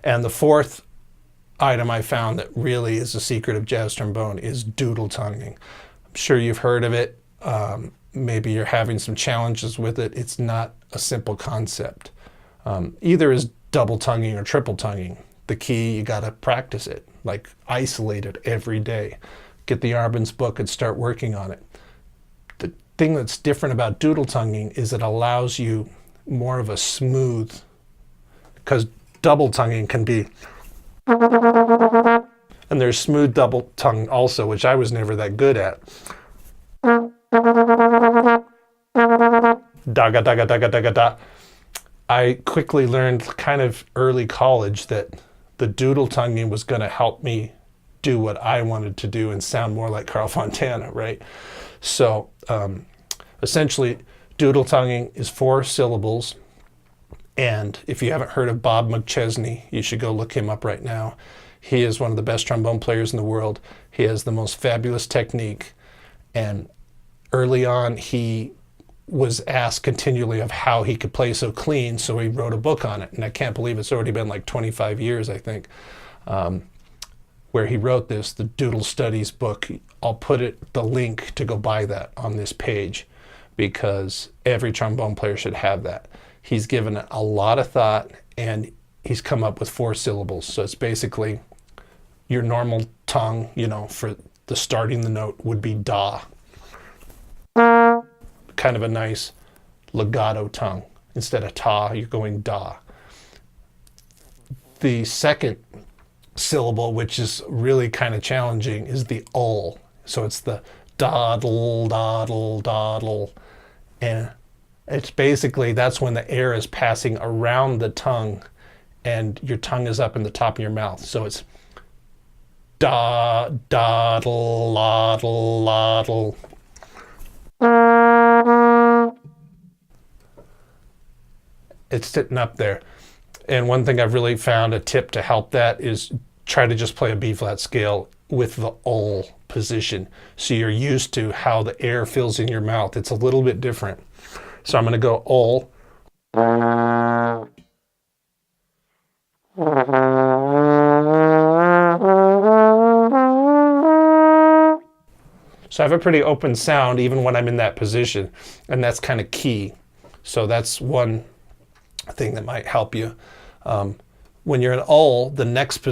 And the fourth item I found that really is the secret of jazz trombone is doodle tonguing. I'm sure you've heard of it. Maybe you're having some challenges with it. It's not a simple concept. Either is double tonguing or triple tonguing. The key, you got to practice it, like isolate it every day. Get the Arbenz book and start working on it. The thing that's different about doodle tonguing is it allows you more of a smooth, because double tonguing can be, and there's smooth double tongue also, which I was never that good at. Daga, daga, daga, daga, da. I quickly learned kind of early college that the doodle tonguing was going to help me do what I wanted to do and sound more like Carl Fontana, right? So essentially, doodle tonguing is 4 syllables. And if you haven't heard of Bob McChesney, you should go look him up right now. He is one of the best trombone players in the world. He has the most fabulous technique. And early on, he was asked continually of how he could play so clean, so he wrote a book on it. And I can't believe it's already been like 25 years, I think, where he wrote this, the Doodle Studies book. I'll put the link to go buy that on this page, because every trombone player should have that. He's given it a lot of thought, and he's come up with 4 syllables. So it's basically your normal tongue, you know, for the starting the note would be da. Kind of a nice legato tongue. Instead of ta, you're going da. The second syllable, which is really kind of challenging, is the ul. So it's the doddle, doddle, doddle. And it's basically, that's when the air is passing around the tongue and your tongue is up in the top of your mouth. So it's da, doddle, loddle, loddle. It's sitting up there. And one thing I've really found, a tip to help that, is try to just play a B flat scale with the ul position. So you're used to how the air fills in your mouth. It's a little bit different. So I'm going to go ul. So I have a pretty open sound even when I'm in that position, and that's kind of key. So that's one thing that might help you. When you're in ul, the next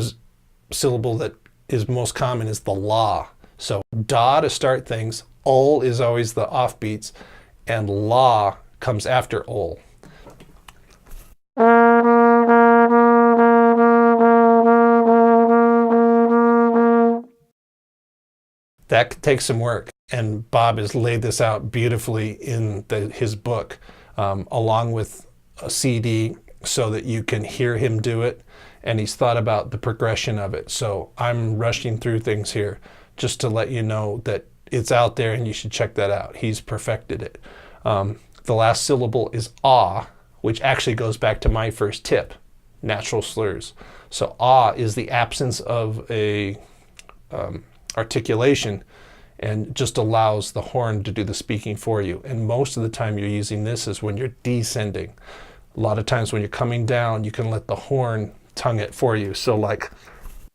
syllable that is most common is the la. So da to start things, ul is always the offbeats, and la comes after ul. That could take some work, and Bob has laid this out beautifully in his book, along with a CD, so that you can hear him do it, and he's thought about the progression of it. So I'm rushing through things here just to let you know that it's out there and you should check that out. He's perfected it. The last syllable is ah, which actually goes back to my first tip, natural slurs. So ah is the absence of a articulation, and just allows the horn to do the speaking for you. And most of the time you're using this is when you're descending. A lot of times when you're coming down, you can let the horn tongue it for you. So like,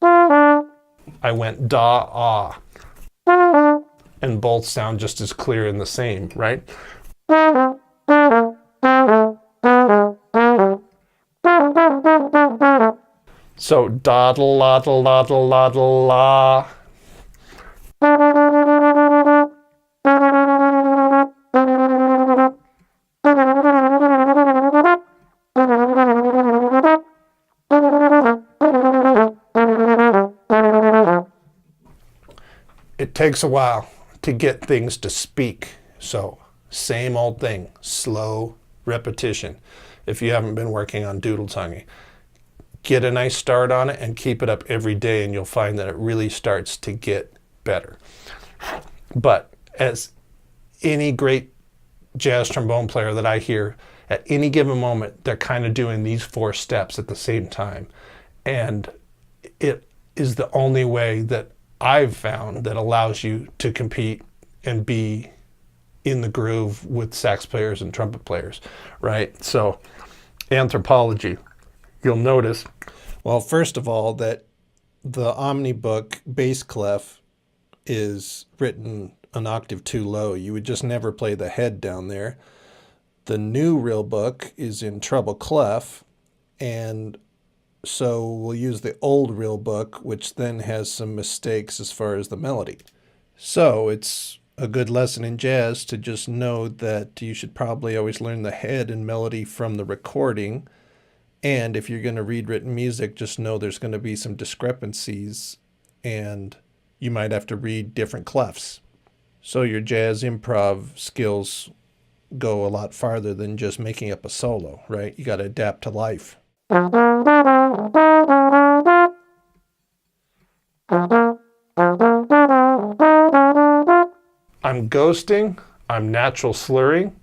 I went da, ah, and both sound just as clear and the same, right? So doddle, loddle, loddle, loddle, la. It takes a while to get things to speak. So same old thing, slow repetition. If you haven't been working on doodle tonguing, get a nice start on it and keep it up every day, and you'll find that it really starts to get better. But as any great jazz trombone player that I hear, at any given moment, they're kind of doing these 4 steps at the same time. And it is the only way that I've found that allows you to compete and be in the groove with sax players and trumpet players, right? So anthropology, you'll notice Well, first of all, that the Omnibook bass clef is written an octave too low. You would just never play the head down there. The new real book is in treble clef, and so we'll use the old real book, which then has some mistakes as far as the melody. So it's a good lesson in jazz to just know that you should probably always learn the head and melody from the recording. And if you're going to read written music, just know there's going to be some discrepancies and you might have to read different clefs. So your jazz improv skills go a lot farther than just making up a solo, right? You got to adapt to life. I'm ghosting, I'm natural slurring.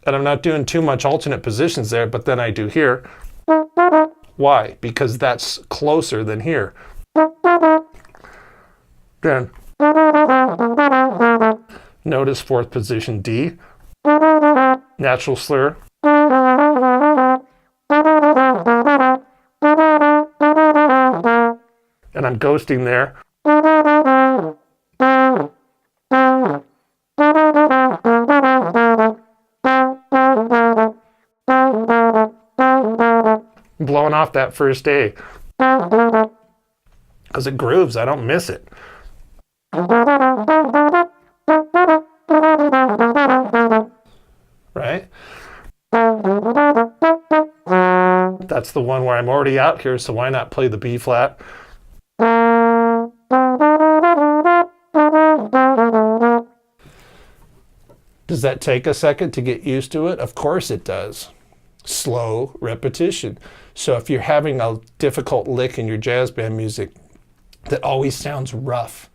And I'm not doing too much alternate positions there, but then I do here. Why? Because that's closer than here. Then notice fourth position D, natural slur. And I'm ghosting there. Blowing off that first A. Because it grooves, I don't miss it. Right? That's the one where I'm already out here, so why not play the B flat? Does that take a second to get used to it? Of course it does. Slow repetition. So if you're having a difficult lick in your jazz band music that always sounds rough,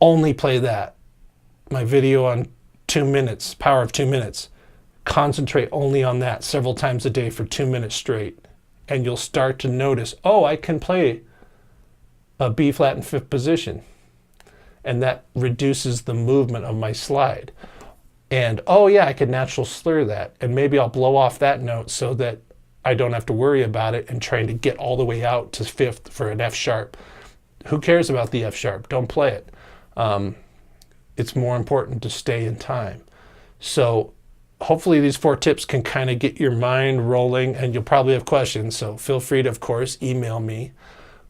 only play that. My video on 2 minutes, power of 2 minutes. Concentrate only on that several times a day for 2 minutes straight. And you'll start to notice, oh, I can play a B flat in fifth position. And that reduces the movement of my slide. And oh yeah, I could natural slur that. And maybe I'll blow off that note so that I don't have to worry about it and trying to get all the way out to fifth for an F sharp. Who cares about the F sharp? Don't play it. It's more important to stay in time. So hopefully these 4 tips can kind of get your mind rolling, and you'll probably have questions. So feel free to, of course, email me.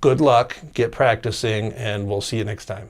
Good luck, get practicing, and we'll see you next time.